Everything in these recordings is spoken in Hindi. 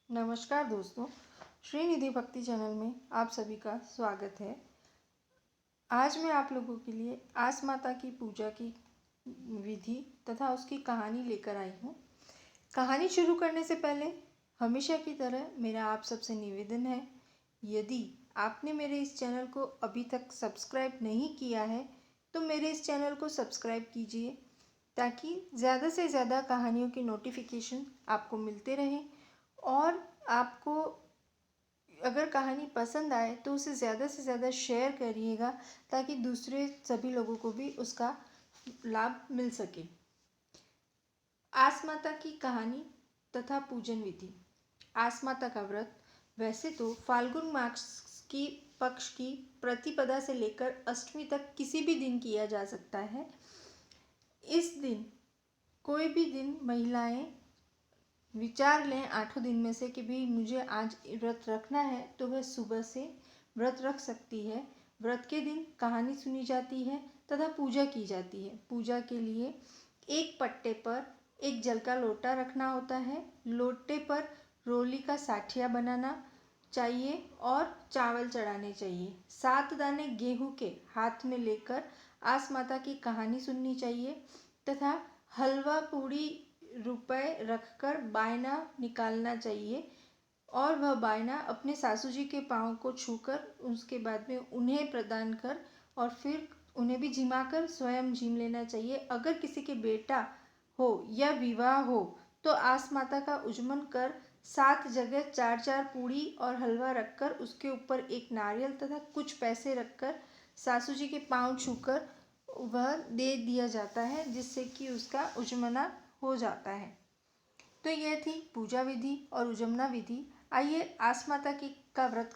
नमस्कार दोस्तों, श्रीनिधि भक्ति चैनल में आप सभी का स्वागत है। आज मैं आप लोगों के लिए आस माता की पूजा की विधि तथा उसकी कहानी लेकर आई हूँ। कहानी शुरू करने से पहले हमेशा की तरह मेरा आप सबसे निवेदन है, यदि आपने मेरे इस चैनल को अभी तक सब्सक्राइब नहीं किया है तो मेरे इस चैनल को सब्सक्राइब कीजिए ताकि ज़्यादा से ज़्यादा कहानियों की नोटिफिकेशन आपको मिलते रहें और आपको अगर कहानी पसंद आए तो उसे ज़्यादा से ज़्यादा शेयर करिएगा ताकि दूसरे सभी लोगों को भी उसका लाभ मिल सके। आस माता की कहानी तथा पूजन विधि। आस माता का व्रत वैसे तो फाल्गुन मास की पक्ष की प्रतिपदा से लेकर अष्टमी तक किसी भी दिन किया जा सकता है। इस दिन कोई भी दिन महिलाएं विचार लें 8 दिन में से कि भी मुझे आज व्रत रखना है तो वह सुबह से व्रत रख सकती है। व्रत के दिन कहानी सुनी जाती है तथा पूजा की जाती है। पूजा के लिए एक पट्टे पर एक जल का लोटा रखना होता है। लोटे पर रोली का साठिया बनाना चाहिए और चावल चढ़ाने चाहिए। 7 दाने गेहूं के हाथ में लेकर आस माता की कहानी सुननी चाहिए तथा हलवा पूड़ी रुपए रखकर बायना निकालना चाहिए और वह बायना अपने सासू जी के पाँव को छूकर उसके बाद में उन्हें प्रदान कर और फिर उन्हें भी जिमाकर स्वयं जिम लेना चाहिए। अगर किसी के बेटा हो या विवाह हो तो आस माता का उज्जमन कर 7 जगह 4-4 पूड़ी और हलवा रखकर उसके ऊपर एक नारियल तथा कुछ पैसे रखकर सासू जी के पाँव छूकर वह दे दिया जाता है, जिससे कि उसका उज्जमना हो जाता है। तो यह थी पूजा विधि और उजमना विधि। आइए आस माता की का व्रत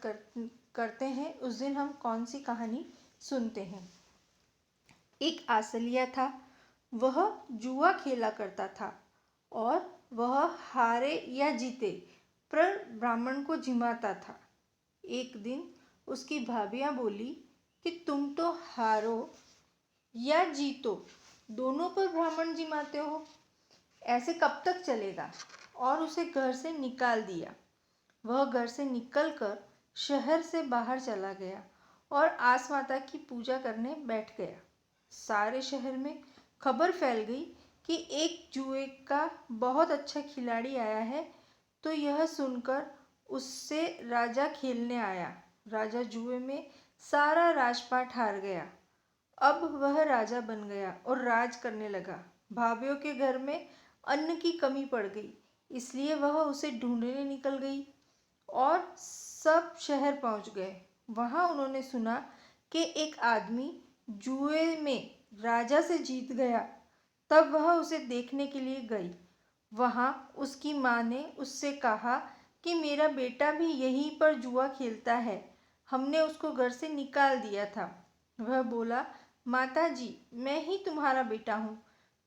करते हैं। उस दिन हम कौन सी कहानी सुनते हैं। एक आसलिया था, वह जुआ खेला करता था और वह हारे या जीते पर ब्राह्मण को जिमाता था। एक दिन उसकी भाभियाँ बोली कि तुम तो हारो या जीतो दोनों पर ब्राह्मण जिमाते हो, ऐसे कब तक चलेगा, और उसे घर से निकाल दिया। वह घर से निकलकर शहर से बाहर चला गया और आस माता की पूजा करने बैठ गया। सारे शहर में खबर फैल गई कि एक जुए का बहुत अच्छा खिलाड़ी आया है। तो यह सुनकर उससे राजा खेलने आया। राजा जुए में सारा राजपाट हार गया। अब वह राजा बन गया और राज करने लगा। भाभीयों के घर में अन्न की कमी पड़ गई, इसलिए वह उसे ढूंढने निकल गई और सब शहर पहुंच गए। वहां उन्होंने सुना कि एक आदमी जुए में राजा से जीत गया। तब वह उसे देखने के लिए गई। वहां उसकी माँ ने उससे कहा कि मेरा बेटा भी यहीं पर जुआ खेलता है, हमने उसको घर से निकाल दिया था। वह बोला, माता जी, मैं ही तुम्हारा बेटा हूँ।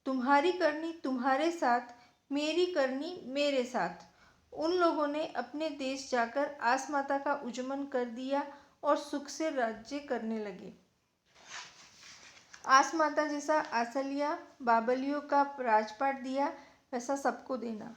तुम्हारी करनी तुम्हारे साथ, मेरी करनी मेरे साथ। उन लोगों ने अपने देश जाकर आस माता का उज्जमन कर दिया और सुख से राज्य करने लगे। आस माता जैसा आसलिया बाबलियों का राजपाट दिया, वैसा सबको देना।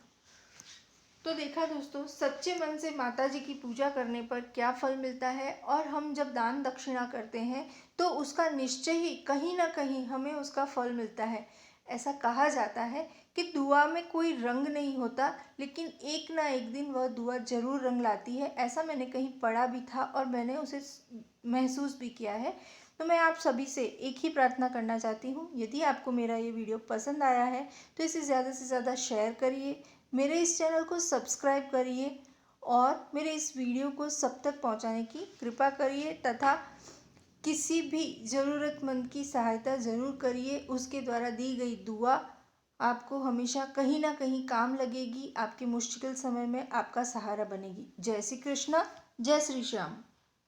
तो देखा दोस्तों, सच्चे मन से माता जी की पूजा करने पर क्या फल मिलता है। और हम जब दान दक्षिणा करते हैं तो उसका निश्चय ही कहीं ना कहीं हमें उसका फल मिलता है। ऐसा कहा जाता है कि दुआ में कोई रंग नहीं होता, लेकिन एक ना एक दिन वह दुआ जरूर रंग लाती है। ऐसा मैंने कहीं पढ़ा भी था और मैंने उसे महसूस भी किया है। तो मैं आप सभी से एक ही प्रार्थना करना चाहती हूँ, यदि आपको मेरा ये वीडियो पसंद आया है तो इसे ज़्यादा से ज़्यादा शेयर करिए, मेरे इस चैनल को सब्सक्राइब करिए और मेरे इस वीडियो को सब तक पहुंचाने की कृपा करिए तथा किसी भी ज़रूरतमंद की सहायता ज़रूर करिए। उसके द्वारा दी गई दुआ आपको हमेशा कहीं ना कहीं काम लगेगी, आपके मुश्किल समय में आपका सहारा बनेगी। जय श्री कृष्णा, जय श्री श्याम।